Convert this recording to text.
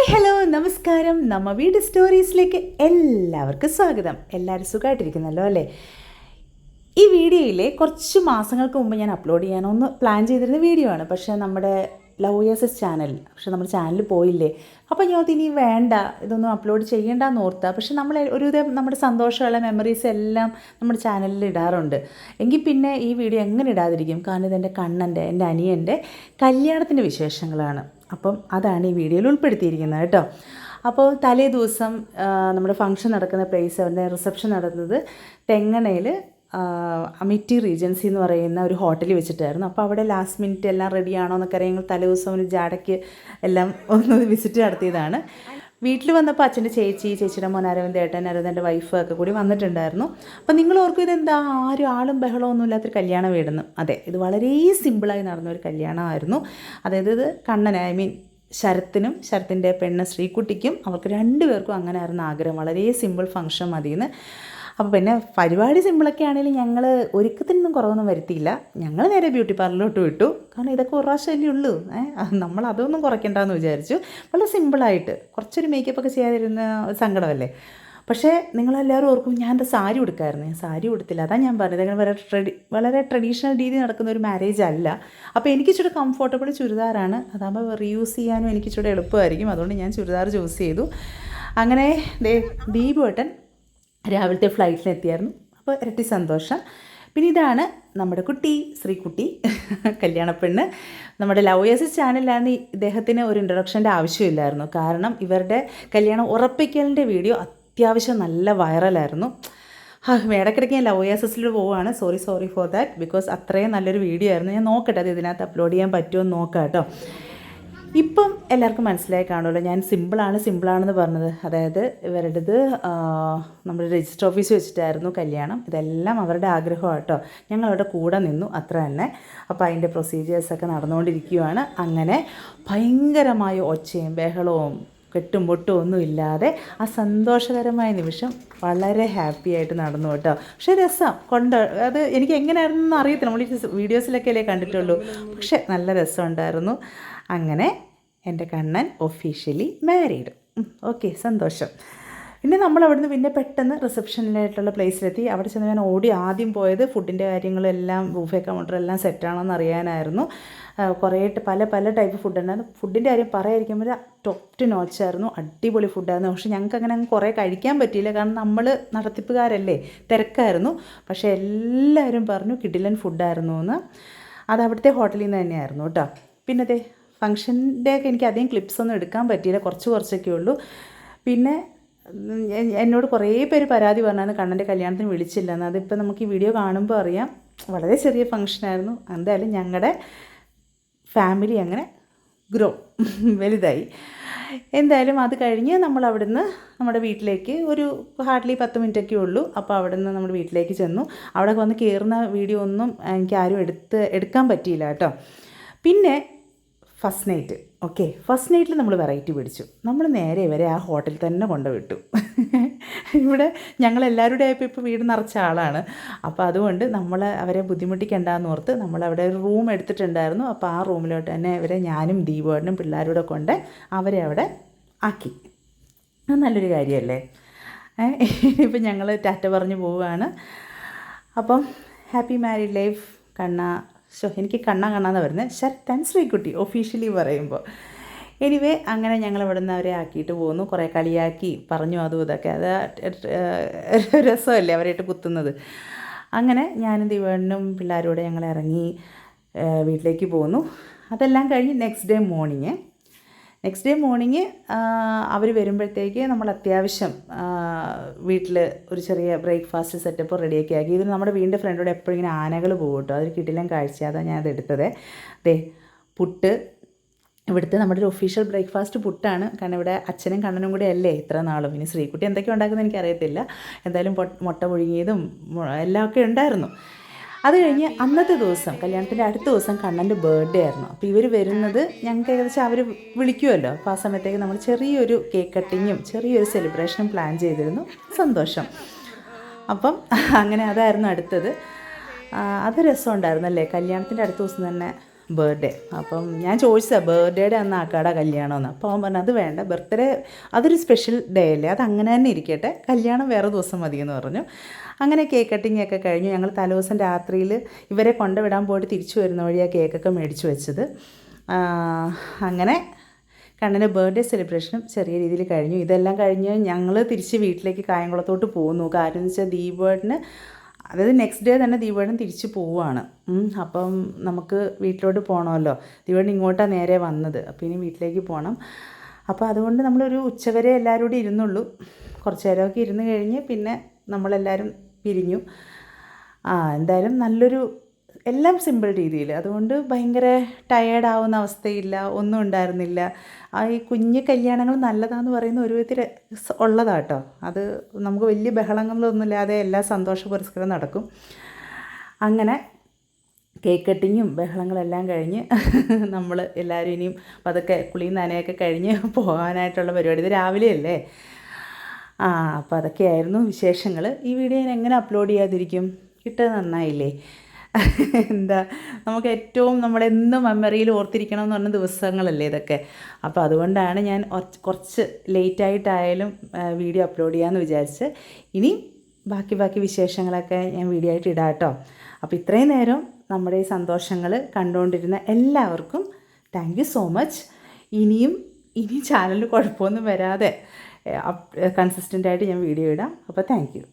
Hi hello നമസ്കാരം. നമ്മ വീട് സ്റ്റോറീസിലേക്ക് എല്ലാവർക്കും സ്വാഗതം. എല്ലാവരും സുഖമായിട്ടിരിക്കുന്നല്ലോ അല്ലേ? ഈ വീഡിയോയിലെ കുറച്ച് മാസങ്ങൾക്ക് മുമ്പ് ഞാൻ അപ്ലോഡ് ചെയ്യാനൊന്ന് പ്ലാൻ ചെയ്തിരുന്ന വീഡിയോ ആണ്. പക്ഷേ നമ്മുടെ ലവ് യേഴ്സസ് ചാനൽ നമ്മുടെ ചാനൽ പോയില്ലേ. അപ്പോൾ ഞാൻ ഇനി വേണ്ട, ഇതൊന്നും അപ്ലോഡ് ചെയ്യേണ്ടെന്ന് ഓർത്താ. പക്ഷെ നമ്മൾ ഒരുവിധം നമ്മുടെ സന്തോഷമുള്ള മെമ്മറീസ് എല്ലാം നമ്മുടെ ചാനലിൽ ഇടാറുണ്ട്. എങ്കിൽ പിന്നെ ഈ വീഡിയോ എങ്ങനെ ഇടാതിരിക്കും? കാരണം ഇതെൻ്റെ കണ്ണൻ്റെ, എൻ്റെ അനിയൻ്റെ കല്യാണത്തിൻ്റെ വിശേഷങ്ങളാണ്. അപ്പം അതാണ് ഈ വീഡിയോയിൽ ഉൾപ്പെടുത്തിയിരിക്കുന്നത് കേട്ടോ. അപ്പോൾ തലേ ദിവസം നമ്മുടെ ഫംഗ്ഷൻ നടക്കുന്ന പ്ലേസ്, അവരുടെ റിസപ്ഷൻ നടന്നത് തെങ്ങണയിൽ അമിറ്റി റീജൻസി എന്ന് പറയുന്ന ഒരു ഹോട്ടലിൽ വെച്ചിട്ടായിരുന്നു. അപ്പോൾ അവിടെ ലാസ്റ്റ് മിനിറ്റ് എല്ലാം റെഡിയാണോ എന്നൊക്കെ അറിയാം. ഞങ്ങൾ തലേ ദിവസം ഒരു ജാടയ്ക്ക് എല്ലാം ഒന്ന് വിസിറ്റ് നടത്തിയതാണ്. വീട്ടിൽ വന്നപ്പോൾ അച്ഛൻ്റെ ചേച്ചിയുടെ മോൻ അരവിന്ദ്, അരവിന്ദൻ്റെ വൈഫ് ഒക്കെ കൂടി വന്നിട്ടുണ്ടായിരുന്നു. അപ്പോൾ നിങ്ങൾ ഓർക്കും ഇതെന്താ ആളും ബഹളമൊന്നും ഇല്ലാത്തൊരു കല്യാണം വീടുന്നു. അതെ, ഇത് വളരെ സിമ്പിളായി നടന്നൊരു കല്യാണമായിരുന്നു. അതായത് ഇത് കണ്ണൻ, ശരത്തിനും ശരത്തിൻ്റെ പെണ്ണ് ശ്രീകുട്ടിക്കും അവർക്ക് രണ്ടുപേർക്കും അങ്ങനെ ആയിരുന്നു ആഗ്രഹം. വളരെ സിമ്പിൾ ഫംഗ്ഷൻ മതിയെന്ന്. അപ്പോൾ പിന്നെ പരിപാടി സിമ്പിളൊക്കെ ആണെങ്കിലും ഞങ്ങൾ ഒരുക്കത്തിനൊന്നും കുറവൊന്നും വരുത്തിയില്ല. ഞങ്ങൾ നേരെ ബ്യൂട്ടി പാർലറിലോട്ട് വിട്ടു. കാരണം ഇതൊക്കെ ഒരു പ്രാവശ്യമല്ലേ ഉള്ളൂ, നമ്മൾ അതൊന്നും കുറയ്ക്കണ്ടെന്ന് വിചാരിച്ചു. വളരെ സിമ്പിളായിട്ട് കുറച്ചൊരു മേക്കപ്പൊക്കെ ചെയ്യാതിരുന്ന സങ്കടമല്ലേ. പക്ഷേ നിങ്ങളെല്ലാവരും ഓർക്കും ഞാൻ എൻ്റെ സാരി ഉടുക്കായിരുന്നു. ഞാൻ സാരി ഉടുത്തില്ല. അതാണ് ഞാൻ പറഞ്ഞത്, അങ്ങനെ വളരെ ട്രഡീഷണൽ രീതി നടക്കുന്ന ഒരു മാരേജ് അല്ല. അപ്പോൾ എനിക്കിച്ചിരി കംഫർട്ടബിൾ ചുരിദാറാണ്. അതാകുമ്പോൾ റീയൂസ് ചെയ്യാനും എനിക്കിച്ചിരി എളുപ്പമായിരിക്കും. അതുകൊണ്ട് ഞാൻ ചുരിദാർ ചൂസ് ചെയ്തു. അങ്ങനെ ദീപുവേട്ടൻ രാവിലത്തെ ഫ്ലൈറ്റിലെത്തിയായിരുന്നു. അപ്പോൾ ഇരട്ടി സന്തോഷം. പിന്നെ ഇതാണ് നമ്മുടെ കുട്ടി, ശ്രീകുട്ടി, കല്യാണപ്പെണ്ണ്. നമ്മുടെ ലവ് യേഴ്സസ് ചാനലിലാണ് ഇദ്ദേഹത്തിന് ഒരു ഇൻട്രൊഡക്ഷൻ്റെ ആവശ്യമില്ലായിരുന്നു. കാരണം ഇവരുടെ കല്യാണം ഉറപ്പിക്കലിൻ്റെ വീഡിയോ അത്യാവശ്യം നല്ല വൈറലായിരുന്നു. ഇടയ്ക്കിടയ്ക്ക് ഞാൻ ലവ് യേഴ്സസിൽ പോവുകയാണ്. Sorry for that. ബിക്കോസ് അത്രയും നല്ലൊരു വീഡിയോ ആയിരുന്നു. ഞാൻ നോക്കട്ടെ അത് ഇതിനകത്ത് അപ്ലോഡ് ചെയ്യാൻ പറ്റുമോ എന്ന് നോക്കാം കേട്ടോ. ഇപ്പം എല്ലാവർക്കും മനസ്സിലായി കാണുമല്ലോ ഞാൻ സിമ്പിളാണെന്ന് പറഞ്ഞത്. അതായത് ഇവരുടേത് നമ്മുടെ രജിസ്റ്റർ ഓഫീസ് വെച്ചിട്ടായിരുന്നു കല്യാണം. ഇതെല്ലാം അവരുടെ ആഗ്രഹമാണ് കേട്ടോ. ഞങ്ങളവിടെ കൂടെ നിന്നു, അത്ര തന്നെ. അപ്പോൾ അതിൻ്റെ പ്രൊസീജിയേഴ്സൊക്കെ നടന്നുകൊണ്ടിരിക്കുകയാണ്. അങ്ങനെ ഭയങ്കരമായ ഒച്ചയും ബഹളവും കെട്ടും പൊട്ടും ഒന്നും ഇല്ലാതെ ആ സന്തോഷകരമായ നിമിഷം വളരെ ഹാപ്പി ആയിട്ട് നടന്നു കേട്ടോ. പക്ഷേ രസം അത് എനിക്ക് എങ്ങനെയായിരുന്നു അറിയത്തില്ല. നമ്മൾ ഈ വീഡിയോസിലൊക്കെ അല്ലേ കണ്ടിട്ടുള്ളൂ. പക്ഷേ നല്ല രസമുണ്ടായിരുന്നു. അങ്ങനെ എൻ്റെ കണ്ണൻ ഒഫീഷ്യലി മാരീഡ്. ഓക്കെ, സന്തോഷം. പിന്നെ നമ്മൾ അവിടുന്ന് പിന്നെ പെട്ടെന്ന് റിസപ്ഷനിലായിട്ടുള്ള പ്ലേസിലെത്തി. അവിടെ ചെന്ന് ഞാൻ ആദ്യം പോയത് ഫുഡിൻ്റെ കാര്യങ്ങളെല്ലാം ബൂഫേ കൗണ്ടറെല്ലാം സെറ്റാണോന്ന് അറിയാനായിരുന്നു. കുറേ പല ടൈപ്പ് ഫുഡ് ഉണ്ടായിരുന്നു. ഫുഡിൻ്റെ കാര്യം പറയാതിരിക്കുമ്പോൾ ടോപ്പ് ടു നോച്ചായിരുന്നു. അടിപൊളി ഫുഡായിരുന്നു. പക്ഷേ ഞങ്ങൾക്ക് അങ്ങനെ കുറേ കഴിക്കാൻ പറ്റിയില്ല. കാരണം നമ്മൾ നടത്തിപ്പുകാരല്ലേ, തിരക്കായിരുന്നു. പക്ഷേ എല്ലാവരും പറഞ്ഞു കിടിലൻ ഫുഡായിരുന്നു എന്ന്. അത് അവിടുത്തെ ഹോട്ടലിൽ നിന്ന് തന്നെയായിരുന്നു കേട്ടോ. പിന്നെ ഫംഗ്ഷൻ്റെയൊക്കെ എനിക്ക് അധികം ക്ലിപ്സൊന്നും എടുക്കാൻ പറ്റിയില്ല, കുറച്ചൊക്കെ ഉള്ളൂ. പിന്നെ എന്നോട് കുറേ പേര് പരാതി പറഞ്ഞാൽ കണ്ണൻ്റെ കല്യാണത്തിന് വിളിച്ചില്ലെന്ന്. അതിപ്പോൾ നമുക്ക് ഈ വീഡിയോ കാണുമ്പോൾ അറിയാം. വളരെ ചെറിയ ഫംഗ്ഷനായിരുന്നു. എന്തായാലും ഞങ്ങളുടെ ഫാമിലി അങ്ങനെ വലുതായി. എന്തായാലും അത് കഴിഞ്ഞ് നമ്മൾ അവിടുന്ന് നമ്മുടെ വീട്ടിലേക്ക് ഒരു ഹാർഡ്ലി 10 മിനിറ്റൊക്കെ ഉള്ളൂ. അപ്പോൾ അവിടുന്ന് നമ്മുടെ വീട്ടിലേക്ക് ചെന്നു. അവിടെ വന്ന് കയറുന്ന വീഡിയോ ഒന്നും എനിക്ക് ആരും എടുക്കാൻ പറ്റിയില്ല കേട്ടോ. പിന്നെ ഫസ്റ്റ് നൈറ്റിൽ നമ്മൾ വെറൈറ്റി പിടിച്ചു. നമ്മൾ നേരെ ഇവരെ ആ ഹോട്ടലിൽ തന്നെ കൊണ്ടുവിട്ടു. ഇവിടെ ഞങ്ങളെല്ലാവരുടെ ആയപ്പോൾ ഇപ്പോൾ വീട് നിറച്ച ആളാണ്. അപ്പോൾ അതുകൊണ്ട് നമ്മൾ അവരെ ബുദ്ധിമുട്ടിക്കണ്ടെന്ന് ഓർത്ത് നമ്മളവിടെ ഒരു റൂം എടുത്തിട്ടുണ്ടായിരുന്നു. അപ്പോൾ ആ റൂമിലോട്ട് തന്നെ ഞാനും ദീപുവേട്ടനും പിള്ളേരുടെ കൊണ്ട് അവരെ അവിടെ ആക്കി. അത് നല്ലൊരു കാര്യമല്ലേ. ഇപ്പം ഞങ്ങൾ ടാറ്റ പറഞ്ഞ് പോവുകയാണ്. അപ്പം ഹാപ്പി മാരീഡ് ലൈഫ് എനിക്ക് കണ്ണാന്ന് വരുന്നത് ശരത് ആൻഡ് ശ്രീകുട്ടി ഒഫീഷ്യലി പറയുമ്പോൾ. എനിവേ അങ്ങനെ ഞങ്ങൾ ഇവിടെ നിന്ന് അവരെ ആക്കിയിട്ട് പോകുന്നു. കുറേ കളിയാക്കി പറഞ്ഞു അതും ഇതൊക്കെ. അത് രസമല്ലേ അവരായിട്ട് കുത്തുന്നത്. അങ്ങനെ ഞാനും ദീപനും പിള്ളേരോടെ ഞങ്ങൾ ഇറങ്ങി വീട്ടിലേക്ക് പോന്നു. അതെല്ലാം കഴിഞ്ഞ് നെക്സ്റ്റ് ഡേ മോർണിംഗ് അവർ വരുമ്പോഴത്തേക്ക് നമ്മൾ അത്യാവശ്യം വീട്ടിൽ ഒരു ചെറിയ ബ്രേക്ക്ഫാസ്റ്റ് സെറ്റപ്പ് റെഡിയാക്കി ആക്കി. ഇത് നമ്മുടെ വീടിൻ്റെ ഫ്രണ്ടോടെ എപ്പോഴും ഇങ്ങനെ ആനകൾ പോകും കേട്ടോ. അതൊരു കിടിലൻ കാഴ്ച. അതാണ് ഞാനത് എടുത്തത്. പുട്ട്, ഇവിടുത്തെ നമ്മുടെ ഒരു ഒഫീഷ്യൽ ബ്രേക്ക്ഫാസ്റ്റ് പുട്ടാണ്. കാരണം ഇവിടെ അച്ഛനും കണ്ണനും കൂടെ അല്ലേ ഇത്ര നാളും. ഇനി ശ്രീകുട്ടി എന്തൊക്കെ ഉണ്ടാക്കുന്നത് എനിക്കറിയത്തില്ല. എന്തായാലും മുട്ട പുഴുങ്ങിയതും എല്ലാമൊക്കെ ഉണ്ടായിരുന്നു. അത് കഴിഞ്ഞ് അന്നത്തെ ദിവസം, കല്യാണത്തിൻ്റെ അടുത്ത ദിവസം കണ്ണൻ്റെ ബർത്ത്ഡേ ആയിരുന്നു. അപ്പോൾ ഇവർ വരുന്നത് ഞങ്ങൾക്ക് ഏകദേശം അവർ വിളിക്കുമല്ലോ. അപ്പോൾ ആ സമയത്തേക്ക് നമ്മൾ ചെറിയൊരു കേക്ക് കട്ടിങ്ങും ചെറിയൊരു സെലിബ്രേഷനും പ്ലാൻ ചെയ്തിരുന്നു. സന്തോഷം. അപ്പം അങ്ങനെ അതായിരുന്നു അടുത്തത്. അത് രസമുണ്ടായിരുന്നല്ലേ. കല്യാണത്തിൻ്റെ അടുത്ത ദിവസം തന്നെ ബർത്ത്ഡേ. അപ്പം ഞാൻ ചോദിച്ചതാണ് ബർത്ത്ഡേയുടെ അന്ന് ആക്കാടാ കല്യാണമെന്ന്. അപ്പോൾ അവൻ പറഞ്ഞു അത് വേണ്ട, ബർത്ത്ഡേ അതൊരു സ്പെഷ്യൽ ഡേ അല്ലേ, അത് അങ്ങനെ തന്നെ ഇരിക്കട്ടെ, കല്യാണം വേറെ ദിവസം മതിയെന്ന് പറഞ്ഞു. അങ്ങനെ കേക്ക് കട്ടിങ് ഒക്കെ കഴിഞ്ഞു. ഞങ്ങൾ തലേദിവസം രാത്രിയിൽ ഇവരെ കൊണ്ടുവിടാൻ പോയിട്ട് തിരിച്ചു വരുന്ന വഴി ആ കേക്കൊക്കെ മേടിച്ചു വെച്ചത്. അങ്ങനെ കണ്ണൻ്റെ ബർത്ത്ഡേ സെലിബ്രേഷനും ചെറിയ രീതിയിൽ കഴിഞ്ഞു. ഇതെല്ലാം കഴിഞ്ഞ് ഞങ്ങൾ തിരിച്ച് വീട്ടിലേക്ക് കായംകുളത്തോട്ട് പോകുന്നു. കാര്യം എന്ന് വെച്ചാൽ ദീപേട്ടന്, അതായത് നെക്സ്റ്റ് ഡേ തന്നെ ദീപേട്ടൻ തിരിച്ച് പോവുകയാണ്. അപ്പം നമുക്ക് വീട്ടിലോട്ട് പോകണമല്ലോ. ദീപേട്ടൻ ഇങ്ങോട്ടാണ് നേരെ വന്നത്, അപ്പോൾ ഇനി വീട്ടിലേക്ക് പോകണം. അപ്പോൾ അതുകൊണ്ട് നമ്മളൊരു ഉച്ചവരെ എല്ലാവരും കൂടി ഇരുന്നുള്ളൂ. കുറച്ച് നേരമൊക്കെ ഇരുന്ന് കഴിഞ്ഞ് പിന്നെ നമ്മളെല്ലാവരും പിരിഞ്ഞു. എന്തായാലും നല്ലൊരു, എല്ലാം സിമ്പിൾ രീതിയിൽ, അതുകൊണ്ട് ഭയങ്കര ടയേർഡാവുന്ന അവസ്ഥയില്ല, ഒന്നും ഉണ്ടായിരുന്നില്ല. ഈ കുഞ്ഞു കല്യാണങ്ങൾ നല്ലതാണെന്ന് പറയുന്ന ഒരു വിധത്തിൽ ഉള്ളതാട്ടോ. അത് നമുക്ക് വലിയ ബഹളങ്ങളൊന്നുമില്ലാതെ എല്ലാ സന്തോഷ പുരസ്കാരം നടക്കും. അങ്ങനെ കേക്ക് കട്ടിങ്ങും ബഹളങ്ങളെല്ലാം കഴിഞ്ഞ് നമ്മൾ എല്ലാവരും ഇനിയും പതുക്കെ കുളിയും നനയൊക്കെ കഴിഞ്ഞ് പോകാനായിട്ടുള്ള പരിപാടി. ഇത് രാവിലെയല്ലേ. അപ്പോൾ അതൊക്കെയായിരുന്നു വിശേഷങ്ങൾ. ഈ വീഡിയോ ഞാൻ എങ്ങനെ അപ്ലോഡ് ചെയ്യാതിരിക്കും? കിട്ടുന്നത് നന്നായില്ലേ? എന്താ, നമുക്ക് ഏറ്റവും നമ്മളെന്നും മെമ്മറിയിൽ ഓർത്തിരിക്കണം എന്ന് പറഞ്ഞ ദിവസങ്ങളല്ലേ ഇതൊക്കെ. അപ്പോൾ അതുകൊണ്ടാണ് ഞാൻ കുറച്ച് ലേറ്റായിട്ടായാലും വീഡിയോ അപ്ലോഡ് ചെയ്യാമെന്ന് വിചാരിച്ച്. ഇനി ബാക്കി വിശേഷങ്ങളൊക്കെ ഞാൻ വീഡിയോ ആയിട്ട് ഇടാം കേട്ടോ. അപ്പോൾ ഇത്രയും നേരം നമ്മുടെ ഈ സന്തോഷങ്ങൾ കണ്ടുകൊണ്ടിരുന്ന എല്ലാവർക്കും താങ്ക് യു സോ മച്ച്. ഇനി ചാനലിൽ കുഴപ്പമൊന്നും വരാതെ കൺസിസ്റ്റൻ്റായിട്ട് ഞാൻ വീഡിയോ ഇടാം. അപ്പോൾ താങ്ക് യു.